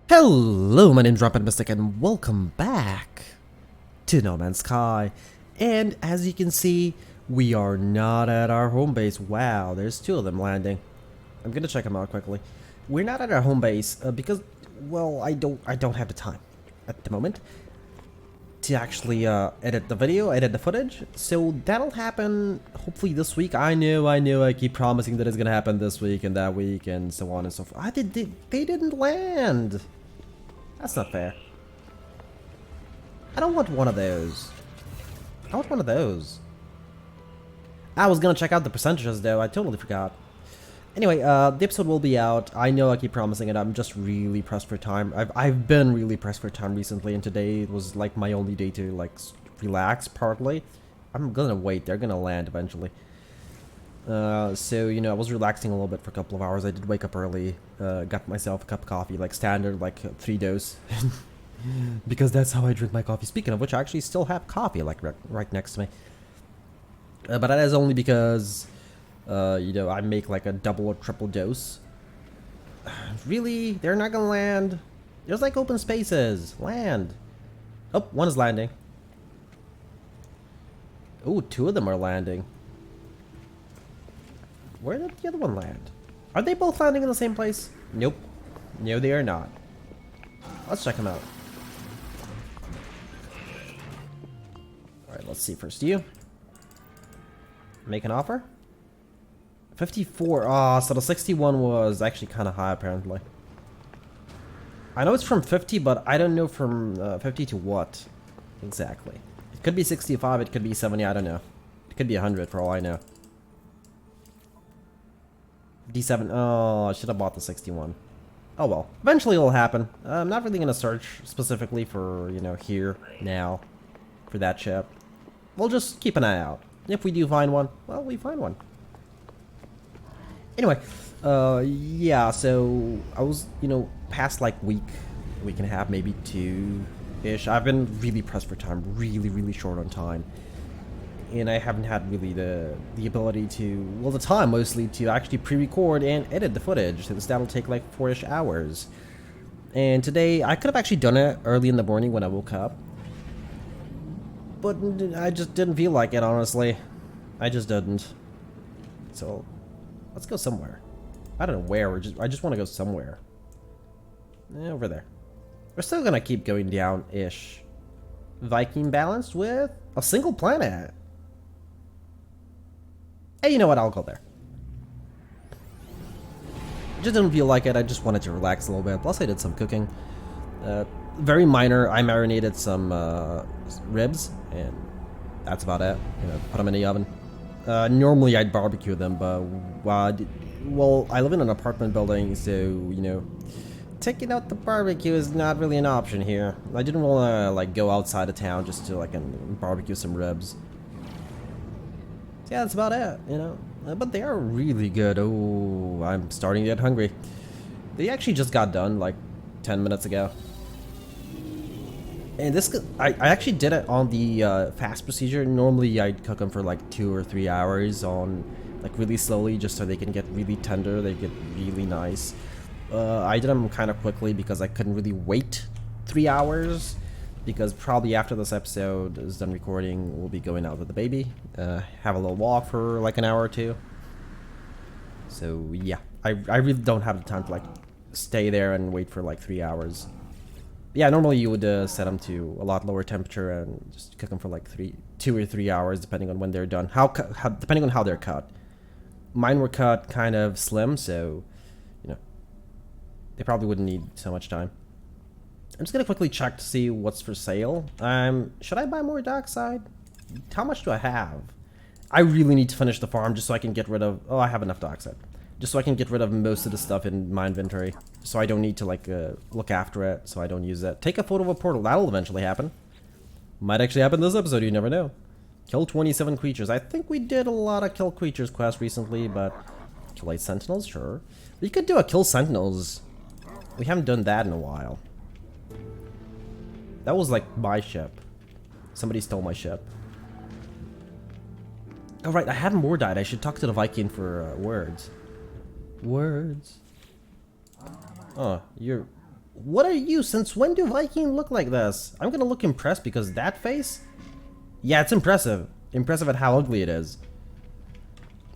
Hello, my name's Rampant and welcome back to No Man's Sky. And as you can see, we are not at our home base. Wow, there's two of them landing. I'm gonna check them out quickly. We're not at our home base because, well, I don't have the time at the moment to actually edit the video, edit the footage. So that'll happen hopefully this week. I know, I keep promising that it's gonna happen this week and that week and so on and so forth. They didn't land. That's not fair. I don't want one of those. I want one of those. I was gonna check out the percentages though, I totally forgot. Anyway, the episode will be out. I know I keep promising it, I'm just really pressed for time. I've been really pressed for time recently, and today was like my only day to like relax partly. I'm gonna wait, they're gonna land eventually. So, you know, I was relaxing a little bit for a couple of hours. I did wake up early, got myself a cup of coffee, like standard, like 3 dose. Because that's how I drink my coffee. Speaking of which, I actually still have coffee, like right next to me. But that is only because, you know, I make like a double or triple dose. Really? They're not gonna land? There's like open spaces. Land. Oh, one is landing. Oh, 2 of them are landing. Where did the other one land? Are they both landing in the same place? Nope. No, they are not. Let's check them out. Alright, let's see first. You make an offer? 54. Ah, so the 61 was actually kind of high apparently. I know it's from 50, but I don't know from 50 to what exactly. It could be 65, it could be 70, I don't know. It could be 100 for all I know. D7. Oh, I should have bought the 61. Oh well. Eventually it'll happen. I'm not really going to search specifically for, you know, here, now, for that ship. We'll just keep an eye out. If we do find one, well, we find one. Anyway, yeah, so I was, you know, past like week and a half, maybe 2-ish. I've been really pressed for time, really short on time. And I haven't had really the ability to, well, the time mostly to actually pre-record and edit the footage, since that'll take like 4-ish hours. And today, I could have actually done it early in the morning when I woke up, but I just didn't feel like it, honestly. I just didn't. So, let's go somewhere. I don't know where, I just want to go somewhere. Over there. We're still gonna keep going down-ish. Viking balanced with a single planet. Hey, you know what? I'll go there. Just didn't feel like it. I just wanted to relax a little bit. Plus, I did some cooking. Very minor. I marinated some ribs, and that's about it. You know, put them in the oven. Normally, I'd barbecue them, but well, I live in an apartment building, so you know, taking out the barbecue is not really an option here. I didn't want to like go outside of town just to like barbecue some ribs. Yeah, that's about it, you know. But they are really good. Oh, I'm starting to get hungry. They actually just got done like 10 minutes ago. And this, I actually did it on the fast procedure. Normally I'd cook them for like 2 or 3 hours on like really slowly, just so they can get really tender, they get really nice. I did them kind of quickly because I couldn't really wait 3 hours. Because probably after this episode is done recording, we'll be going out with the baby. Have a little walk for like an hour or 2. So yeah, I really don't have the time to like stay there and wait for like 3 hours. Yeah, normally you would set them to a lot lower temperature and just cook them for like 2 or 3 hours, depending on when they're done. Depending on how they're cut. Mine were cut kind of slim, so you know, they probably wouldn't need so much time. I'm just gonna quickly check to see what's for sale. Should I buy more dioxide? How much do I have? I really need to finish the farm just so I can get rid of... Oh, I have enough dioxide. Just so I can get rid of most of the stuff in my inventory. So I don't need to, like, look after it, so I don't use it. Take a photo of a portal. That'll eventually happen. Might actually happen this episode, you never know. Kill 27 creatures. I think we did a lot of kill creatures quests recently, but... Kill 8 sentinels? Sure. We could do a kill sentinels. We haven't done that in a while. That was like my ship. Somebody stole my ship. Oh right, I have more died. I should talk to the Viking for words. Words. Oh, you're What are you? Since when do Viking look like this? I'm gonna look impressed because that face? Yeah, it's impressive. Impressive at how ugly it is.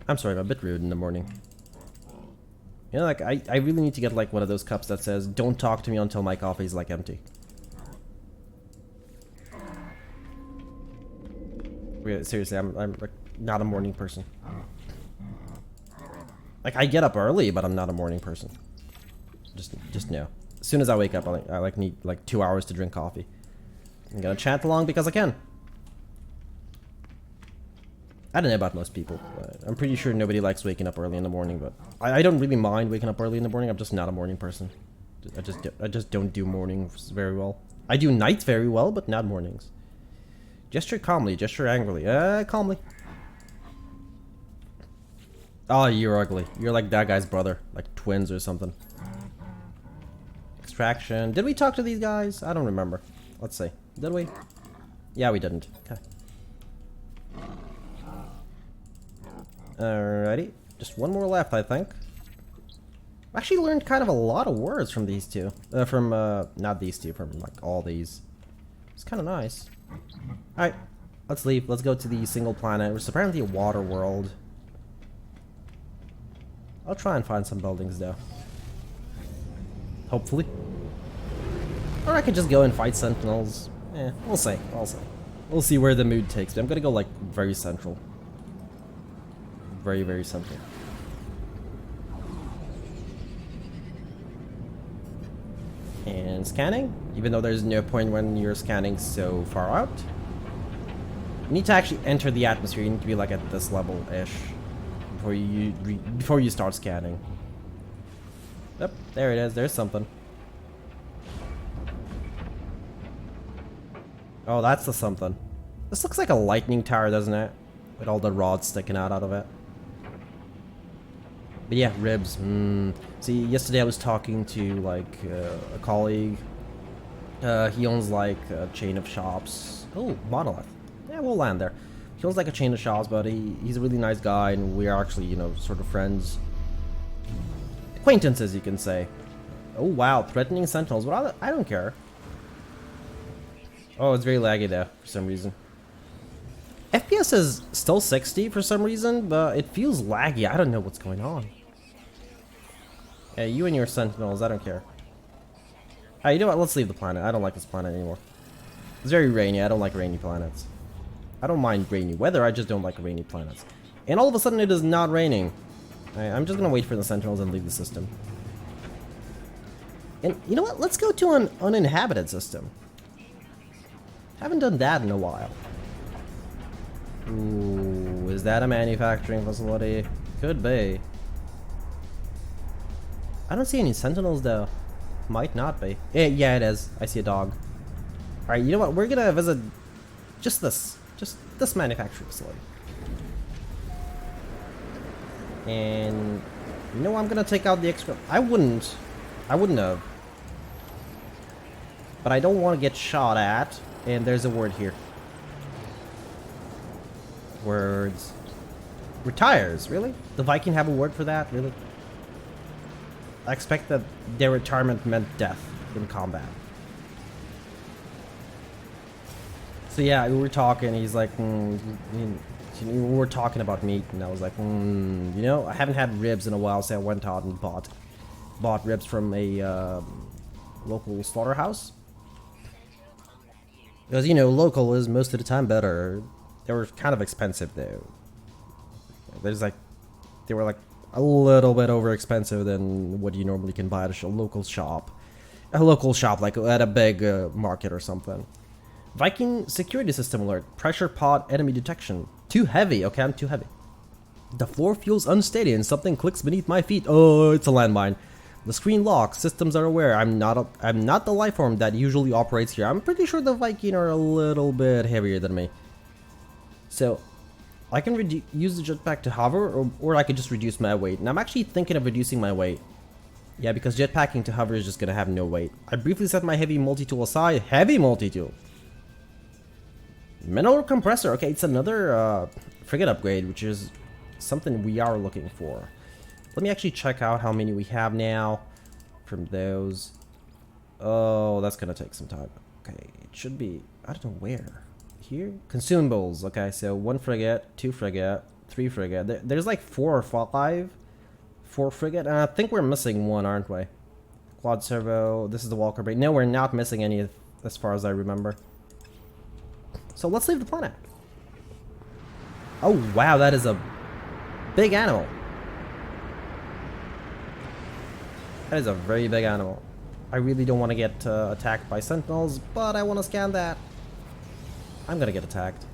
I'm sorry, I'm a bit rude in the morning. You know, like, I really need to get, like, one of those cups that says, don't talk to me until my coffee is, like, empty. Wait, seriously, I'm like, not a morning person. Like, I get up early, but I'm not a morning person. Just no. As soon as I wake up, I like need, like, 2 hours to drink coffee. I'm gonna chant along because I can. I don't know about most people, but I'm pretty sure nobody likes waking up early in the morning, but I don't really mind waking up early in the morning. I'm just not a morning person. I just don't do mornings very well. I do nights very well, but not mornings. Gesture calmly, gesture angrily. Calmly. Oh, you're ugly. You're like that guy's brother, like twins or something. Extraction. Did we talk to these guys? I don't remember. Let's see. Did we? Yeah, we didn't. Okay. Alrighty, just one more left, I think. I actually learned kind of a lot of words from these two. Not these two, from like all these. It's kind of nice. Alright, let's leave. Let's go to the single planet. It's apparently a water world. I'll try and find some buildings though. Hopefully. Or I could just go and fight sentinels. We'll see. We'll see where the mood takes me. I'm gonna go like very central. Very, very simple. And scanning, even though there's no point when you're scanning so far out. You need to actually enter the atmosphere. You need to be like at this level-ish before you start scanning. Yep, there it is. There's something. Oh, that's the something. This looks like a lightning tower, doesn't it? With all the rods sticking out of it. But yeah, ribs. See, yesterday I was talking to like a colleague. He owns like a chain of shops. Oh, Monolith. Yeah, we'll land there. He owns like a chain of shops, but he's a really nice guy, and we are actually, you know, sort of friends. Acquaintances, you can say. Oh wow, threatening sentinels. But I don't care. Oh, it's very laggy there for some reason. FPS is still 60 for some reason, but it feels laggy. I don't know what's going on. Yeah, you and your sentinels, I don't care. Hey, you know what? Let's leave the planet. I don't like this planet anymore. It's very rainy. I don't like rainy planets. I don't mind rainy weather. I just don't like rainy planets. And all of a sudden, it is not raining. I'm just gonna wait for the sentinels and leave the system. And you know what? Let's go to an uninhabited system. Haven't done that in a while. Ooh, is that a manufacturing facility? Could be. I don't see any sentinels though. Might not be. Yeah, it is. I see a dog. Alright, you know what? We're gonna visit just this manufacturing facility. And you know, I'm gonna take out the extra. I wouldn't have. But I don't want to get shot at. And there's a word here. Words. Retires, really? The Viking have a word for that, really? I expect that their retirement meant death in combat. So yeah, we were talking, he's like, we were talking about meat, and I was like, you know, I haven't had ribs in a while, so I went out and bought ribs from a local slaughterhouse. Because, you know, local is most of the time better. They were kind of expensive though. They were like a little bit over expensive than what you normally can buy at a local shop. A local shop, like at a big market or something. Viking security system alert. Pressure pod enemy detection. Too heavy. Okay, I'm too heavy. The floor feels unsteady and something clicks beneath my feet. Oh, it's a landmine. The screen locks. Systems are aware. I'm not the life form that usually operates here. I'm pretty sure the Viking are a little bit heavier than me. So, I can use the jetpack to hover, or I could just reduce my weight. And I'm actually thinking of reducing my weight. Yeah, because jetpacking to hover is just gonna have no weight. I briefly set my heavy multi-tool aside. Heavy multi-tool! Mineral compressor. Okay, it's another frigate upgrade, which is something we are looking for. Let me actually check out how many we have now from those. Oh, that's gonna take some time. Okay, it should be, I don't know where. Here? Consumables. Okay, so 1 frigate, 2 frigate, 3 frigate. There's like 4 or 5. 4 frigate, and I think we're missing 1, aren't we? Quad servo, this is the Walker Bay. No, we're not missing any as far as I remember. So let's leave the planet. Oh wow, that is a big animal. That is a very big animal. I really don't want to get attacked by sentinels, but I want to scan that. I'm gonna get attacked.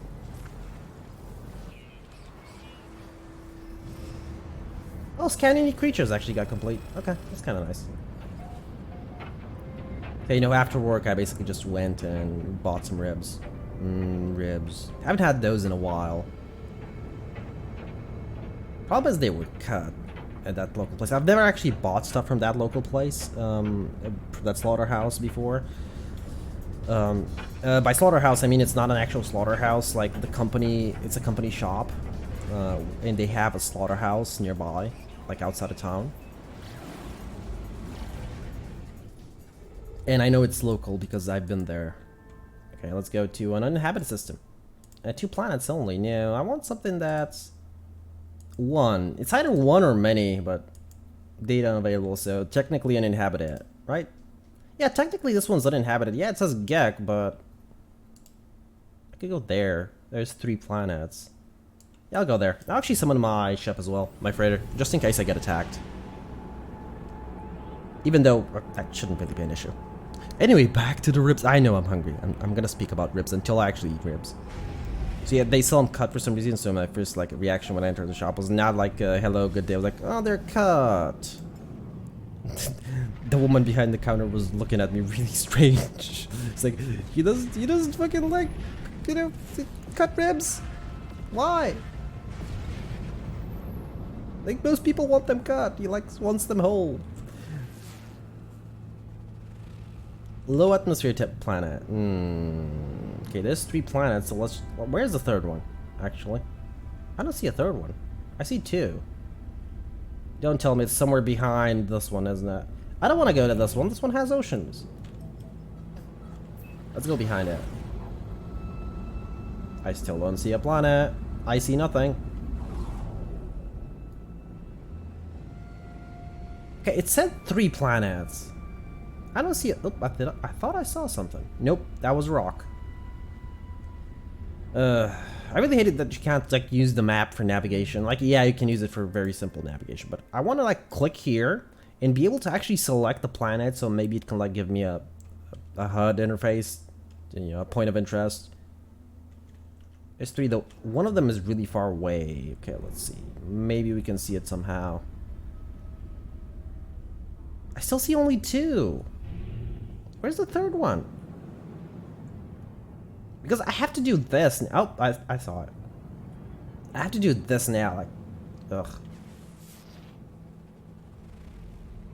Oh, scanning any creatures actually got complete. Okay, that's kind of nice. Okay, you know, after work I basically just went and bought some ribs. Ribs. I haven't had those in a while. Problem is they were cut at that local place. I've never actually bought stuff from that local place, that slaughterhouse before. By slaughterhouse, I mean it's not an actual slaughterhouse. Like the company, it's a company shop, and they have a slaughterhouse nearby, like outside of town. And I know it's local because I've been there. Okay, let's go to an uninhabited system. 2 planets only. No, I want something that's 1. It's either 1 or many, but data unavailable, so technically uninhabited, right? Yeah, technically this one's uninhabited. Yeah, it says Gek, but I could go there. There's 3 planets. Yeah, I'll go there. I'll actually summon my ship as well, my freighter, just in case I get attacked. Even though that shouldn't really be an issue. Anyway, back to the ribs. I know I'm hungry. I'm gonna speak about ribs until I actually eat ribs. So yeah, they sell them cut for some reason, so my first like reaction when I entered the shop was not like hello, good day. I was like, oh, they're cut. The woman behind the counter was looking at me really strange. It's like, he doesn't fucking like, you know, cut ribs? Why? Like most people want them cut. He wants them whole. Low atmosphere type planet. Okay, there's 3 planets, so let's... Where's the 3rd one, actually? I don't see a 3rd one. I see 2. Don't tell me it's somewhere behind this one, isn't it? I don't want to go to this one. This one has oceans. Let's go behind it. I still don't see a planet. I see nothing. Okay, it said 3 planets. I don't see it. Oh, I thought I saw something. Nope, that was rock. I really hated that you can't like use the map for navigation. Like, yeah, you can use it for very simple navigation, but I want to like click here and be able to actually select the planet, so maybe it can like give me a HUD interface, you know, a point of interest. There's 3 though. One of them is really far away. Okay, let's see. Maybe we can see it somehow. I still see only 2. Where's the 3rd one? Because I have to do this. Oh, I saw it. I have to do this now. Like, ugh.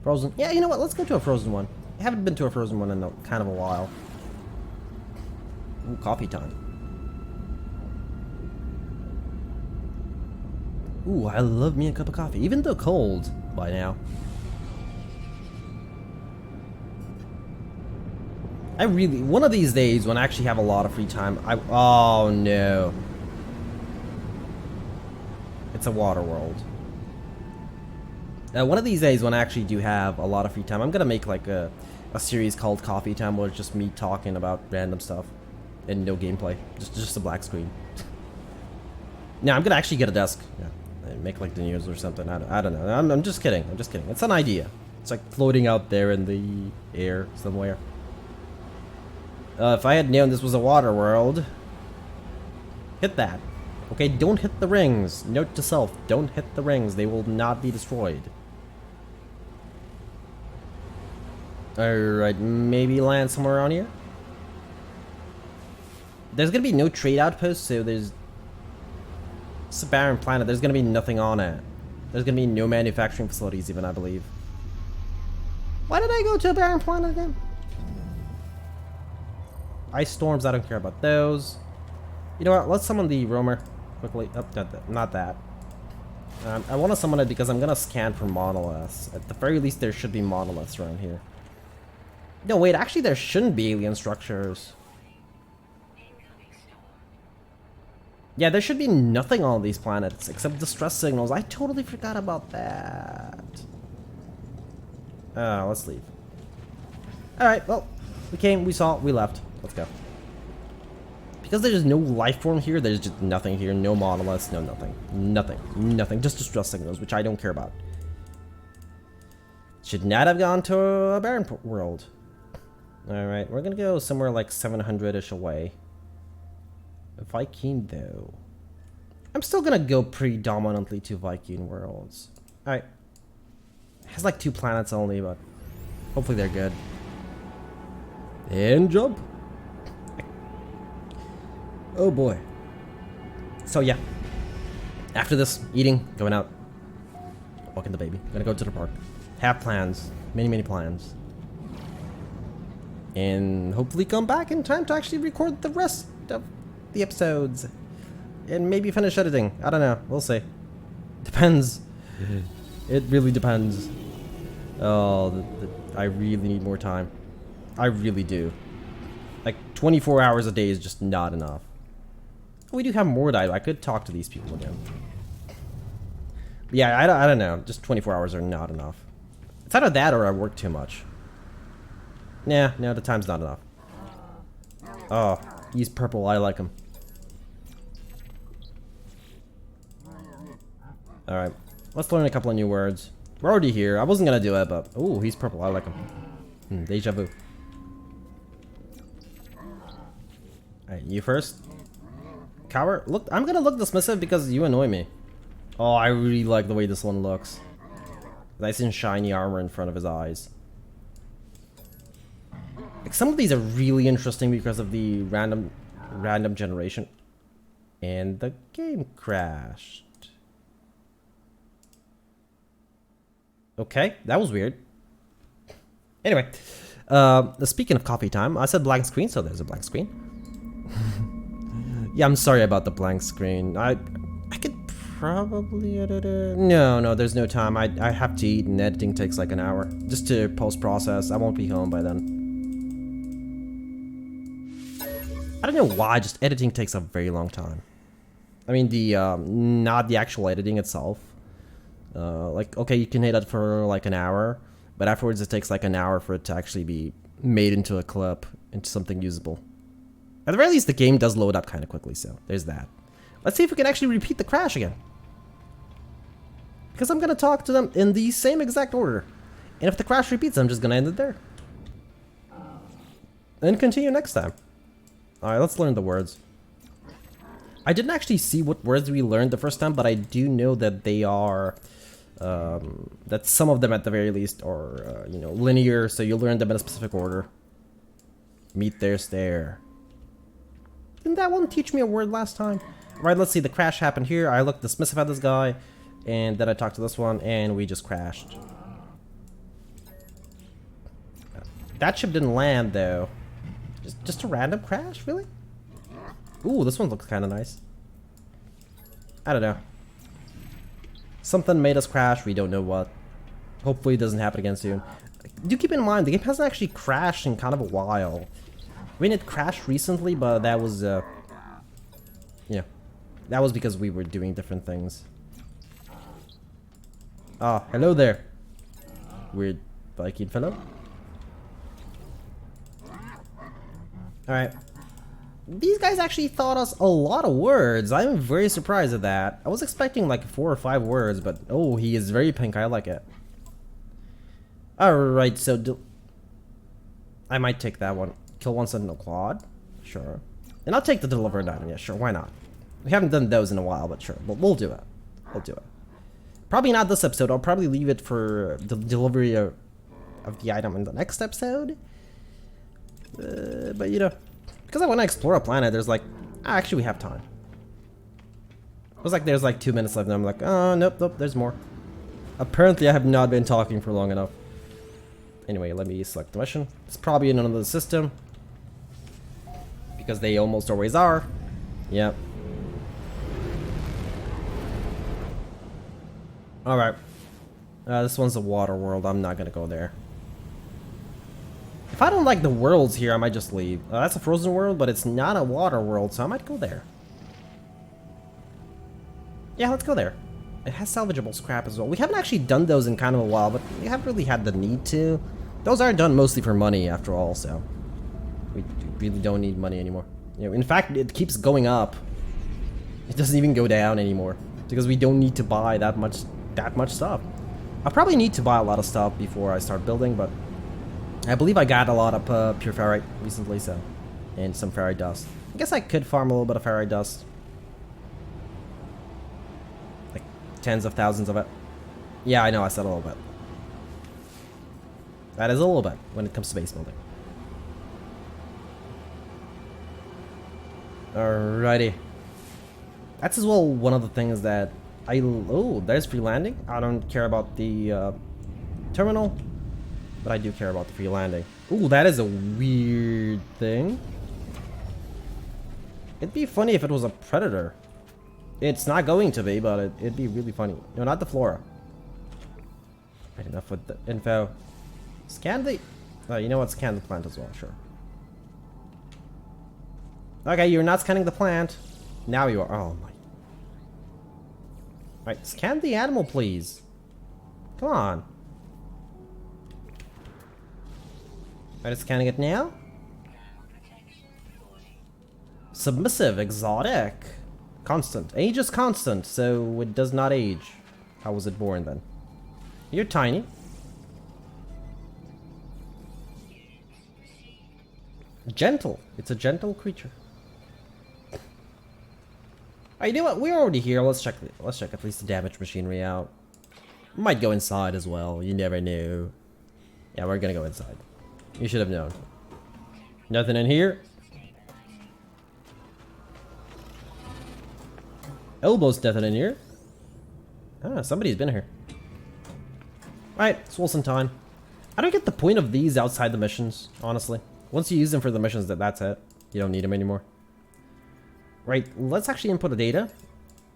Frozen. Yeah, you know what? Let's go to a frozen one. I haven't been to a frozen one in kind of a while. Ooh, coffee time. Ooh, I love me a cup of coffee, even though cold by now. I really, one of these days when I actually have a lot of free time, oh no. It's a water world. One of these days when I actually do have a lot of free time, I'm gonna make like a series called Coffee Time where it's just me talking about random stuff and no gameplay, just a black screen. Now I'm gonna actually get a desk, yeah, and make like the news or something. I don't know. I'm just kidding. I'm just kidding. It's an idea. It's like floating out there in the air somewhere. If I had known this was a water world, hit that. Okay, don't hit the rings. Note to self, don't hit the rings. They will not be destroyed. Alright, maybe land somewhere around here. There's gonna be no trade outposts, so it's a barren planet. There's gonna be nothing on it. There's gonna be no manufacturing facilities even, I believe. Why did I go to a barren planet again? Ice storms, I don't care about those. You know what, let's summon the roamer quickly. Oh, not that. I want to summon it because I'm going to scan for monoliths. At the very least, there should be monoliths around here. No, wait, actually there shouldn't be alien structures. Yeah, there should be nothing on these planets except distress signals. I totally forgot about that. Let's leave. Alright, well, we came, we saw, we left. Let's go. Because there's no life form here, there's just nothing here. No monoliths, no nothing. Nothing. Just distress signals, which I don't care about. Should not have gone to a barren world. Alright, we're gonna go somewhere like 700-ish away. Viking, though. I'm still gonna go predominantly to Viking worlds. Alright. It has like 2 planets only, but hopefully they're good. And jump. Oh boy. So yeah. After this, eating, going out. Walking the baby. Gonna go to the park. Have plans. Many plans. And hopefully come back in time to actually record the rest of the episodes. And maybe finish editing. I don't know. We'll see. Depends. It really depends. Oh, I really need more time. I really do. Like 24 hours a day is just not enough. We do have more died. I could talk to these people again. But yeah, I don't know. Just 24 hours are not enough. It's either that or I work too much. Nah, no, the time's not enough. Oh, he's purple. I like him. Alright, let's learn a couple of new words. We're already here. I wasn't gonna do it, but... Ooh, he's purple. I like him. Deja vu. Alright, you first. Coward? Look, I'm gonna look dismissive because you annoy me. Oh, I really like the way this one looks. Nice and shiny armor in front of his eyes. Like, some of these are really interesting because of the random generation. And the game crashed. Okay, that was weird. Anyway, speaking of coffee time, I said blank screen, so there's a blank screen. Yeah, I'm sorry about the blank screen. I could probably edit it. No, there's no time. I have to eat, and editing takes like an hour just to post-process. I won't be home by then. I don't know why, just editing takes a very long time. I mean, not the actual editing itself. Like, okay, you can hit it for like an hour, but afterwards it takes like an hour for it to actually be made into a clip, into something usable. At the very least, the game does load up kind of quickly, so there's that. Let's see if we can actually repeat the crash again. Because I'm going to talk to them in the same exact order. And if the crash repeats, I'm just going to end it there. And continue next time. Alright, let's learn the words. I didn't actually see what words we learned the first time, but I do know that they are... that some of them at the very least are, you know, linear, so you'll learn them in a specific order. Meet their stare. Didn't that one teach me a word last time? Right, let's see, the crash happened here. I looked dismissive at this guy, and then I talked to this one, and we just crashed. That ship didn't land, though. Just a random crash, really? Ooh, this one looks kind of nice. I don't know. Something made us crash, we don't know what. Hopefully it doesn't happen again soon. Do keep in mind, the game hasn't actually crashed in kind of a while. I mean, it crashed recently, but that was, yeah. That was because we were doing different things. Ah, hello there. Weird Viking fellow. Alright. These guys actually taught us a lot of words. I'm very surprised at that. I was expecting like 4 or 5 words, but oh, he is very pink. I like it. Alright, so... I might take that one. Kill one sentinel quad. Sure. And I'll take the delivered item. Yeah, sure. Why not? We haven't done those in a while, but sure. We'll do it. We'll do it. Probably not this episode. I'll probably leave it for the delivery of the item in the next episode. But you know, because I want to explore a planet, there's like, actually we have time. It was like there's like 2 minutes left, and I'm like, oh, nope, there's more. Apparently I have not been talking for long enough. Anyway, let me select the mission. It's probably in another system. Because they almost always are. Yep. Alright. This one's a water world. I'm not gonna go there. If I don't like the worlds here, I might just leave. That's a frozen world, but it's not a water world, so I might go there. Yeah, let's go there. It has salvageable scrap as well. We haven't actually done those in kind of a while, but we haven't really had the need to. Those are done mostly for money, after all, so we really don't need money anymore. You know, in fact, it keeps going up. It doesn't even go down anymore because we don't need to buy that much stuff. I probably need to buy a lot of stuff before I start building, but I believe I got a lot of pure ferrite recently, so, and some ferrite dust. I guess I could farm a little bit of ferrite dust. Like tens of thousands of it. Yeah, I know, I said a little bit. That is a little bit when it comes to base building. Alrighty. That's as well one of the things that oh, there's free landing. I don't care about the terminal, but I do care about the free landing. Ooh, that is a weird thing. It'd be funny if it was a predator. It's not going to be, but it'd be really funny. No, not the flora. Right, enough with the info. Scan the... you know what? Scan the plant as well, sure. Okay, you're not scanning the plant. Now you are. Oh my. Alright, scan the animal, please. Come on. Alright, scanning it now. Submissive, exotic. Constant. Age is constant, so it does not age. How was it born then? You're tiny. Gentle. It's a gentle creature. You know what? We're already here. Let's check at least the damage machinery out. Might go inside as well. You never knew. Yeah, we're gonna go inside. You should have known. Nothing in here. Almost nothing in here. Ah, somebody's been here. Alright, it's Wilson time. I don't get the point of these outside the missions, honestly. Once you use them for the missions, that's it. You don't need them anymore. Right, let's actually input the data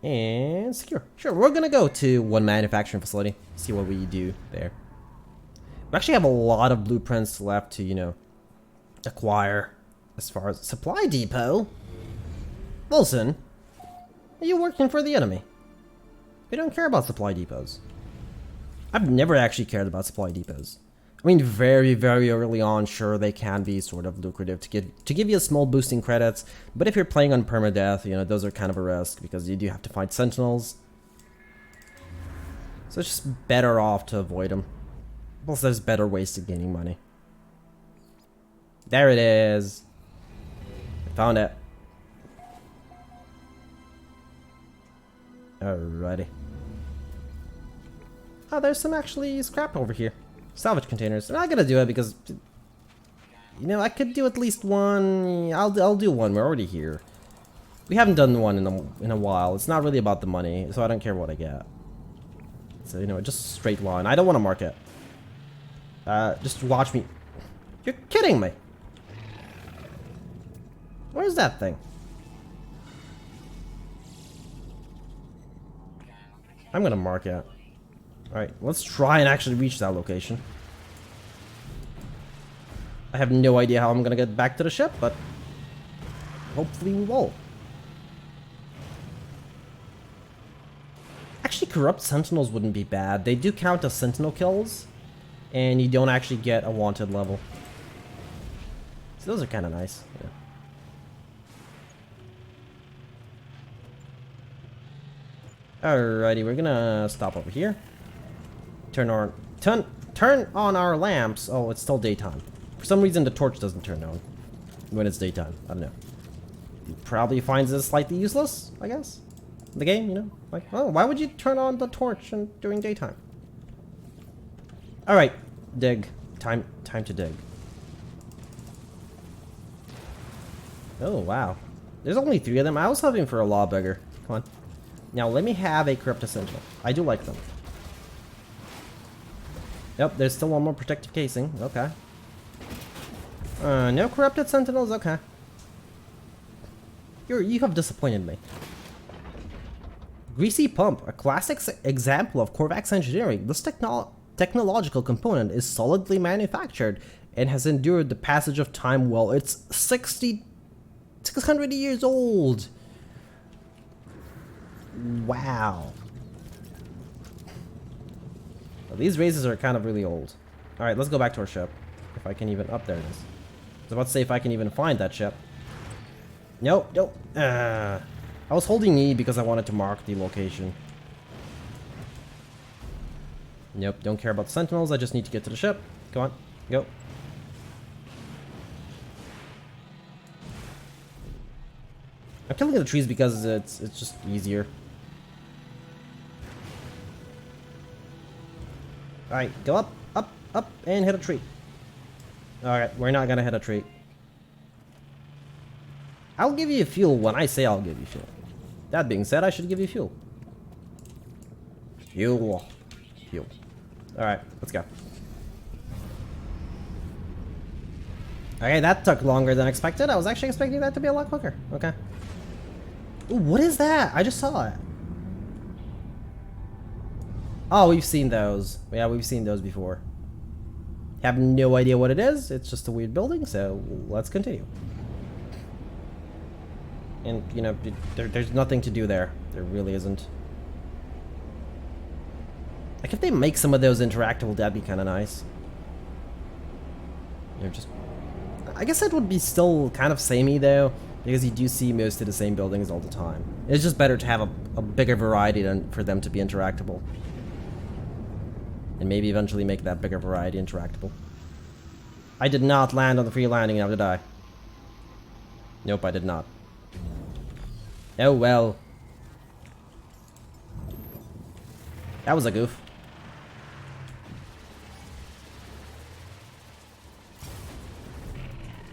and secure. Sure, we're gonna go to one manufacturing facility, see what we do there. We actually have a lot of blueprints left to, you know, acquire. As far as supply depot, Wilson, are you working for the enemy? We don't care about supply depots. I've never actually cared about supply depots. I mean, very, very early on, sure, they can be sort of lucrative to give you a small boosting credits, but if you're playing on permadeath, you know, those are kind of a risk because you do have to fight sentinels. So it's just better off to avoid them. Plus, there's better ways to gaining money. There it is. I found it. Alrighty. Oh, there's some actually scrap over here. Salvage containers. I'm not gonna do it because, you know, I could do at least one. I'll do one. We're already here. We haven't done one in a while. It's not really about the money, so I don't care what I get. So, you know, just straight line. I don't want to mark it. Just watch me. You're kidding me. Where's that thing? I'm gonna mark it. Alright, let's try and actually reach that location. I have no idea how I'm gonna get back to the ship, but hopefully we will. Actually, corrupt sentinels wouldn't be bad. They do count as sentinel kills, and you don't actually get a wanted level. So those are kind of nice. Yeah. Alrighty, we're gonna stop over here. Turn on our lamps. Oh, it's still daytime. For some reason, the torch doesn't turn on when it's daytime. I don't know. It probably finds it slightly useless, I guess. The game, you know, like, oh, why would you turn on the torch during daytime? All right, dig. Time to dig. Oh wow, there's only 3 of them. I was hoping for a lot bigger. Come on. Now let me have a corrupted sentinel. I do like them. Yep, there's still one more protective casing. Okay. No corrupted sentinels. Okay. You have disappointed me. Greasy pump, a classic example of Korvax engineering. This technological component is solidly manufactured and has endured the passage of time well. It's 600 years old. Wow. Well, these races are kind of really old. Alright, let's go back to our ship. If I can even... Up there it is. I was about to say if I can even find that ship. Nope, nope. I was holding E because I wanted to mark the location. Nope, don't care about the sentinels. I just need to get to the ship. Come on, go. I'm killing the trees because it's just easier. Alright, go up, up, up, and hit a tree. Alright, we're not gonna hit a tree. I'll give you fuel when I say I'll give you fuel. That being said, I should give you fuel. Fuel. Fuel. Alright, let's go. Okay, that took longer than expected. I was actually expecting that to be a lot quicker. Okay. Ooh, what is that? I just saw it. Oh, we've seen those. Yeah, we've seen those before. Have no idea what it is. It's just a weird building, so let's continue. And, you know, there's nothing to do there. There really isn't. Like, if they make some of those interactable, that'd be kind of nice. You're just... I guess it would be still kind of samey, though, because you do see most of the same buildings all the time. It's just better to have a bigger variety than for them to be interactable. And maybe eventually make that bigger variety interactable. I did not land on the free landing, now did I? Nope, I did not. Oh well. That was a goof.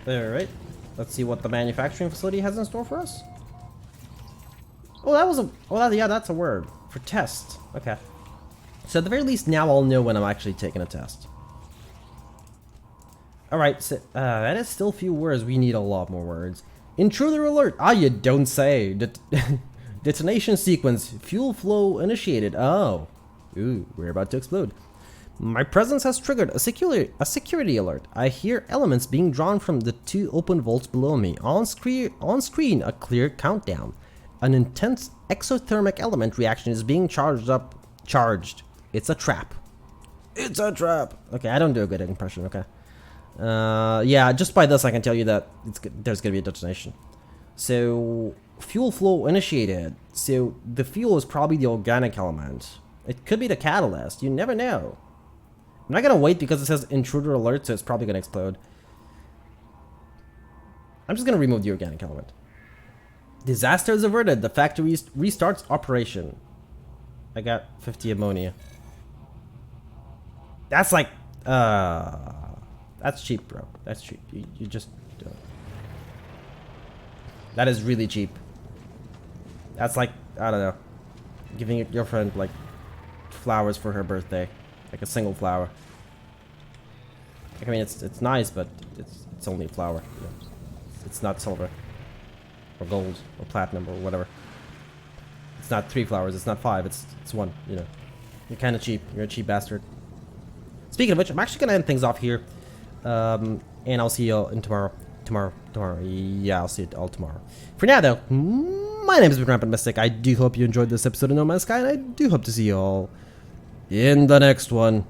Alright. Let's see what the manufacturing facility has in store for us. Oh, that was a... Oh, yeah, that's a word. For test. Okay. So at the very least, now I'll know when I'm actually taking a test. Alright, so, that is still few words. We need a lot more words. Intruder alert! Ah, you don't say. Detonation sequence. Fuel flow initiated. Oh. Ooh, we're about to explode. My presence has triggered a security alert. I hear elements being drawn from the 2 open vaults below me. On screen, a clear countdown. An intense exothermic element reaction is being charged. It's a trap. It's a trap. Okay, I don't do a good impression, okay. Yeah, just by this I can tell you that there's gonna be a detonation. So, fuel flow initiated. So, the fuel is probably the organic element. It could be the catalyst. You never know. I'm not gonna wait because it says intruder alert, so it's probably gonna explode. I'm just gonna remove the organic element. Disaster is averted. The factory restarts operation. I got 50 ammonia. That's like, that's cheap, bro. That's cheap. You just don't. That is really cheap. That's like, I don't know, giving your friend like flowers for her birthday, like a single flower. Like, I mean, it's nice, but it's only a flower. You know? It's not silver or gold or platinum or whatever. It's not 3 flowers. It's not 5. It's 1. You know, you're kind of cheap. You're a cheap bastard. Speaking of which, I'm actually gonna end things off here, and I'll see you all in tomorrow. Yeah, I'll see you all tomorrow. For now, though, my name is Rampant Mystic. I do hope you enjoyed this episode of No Man's Sky, and I do hope to see you all in the next one.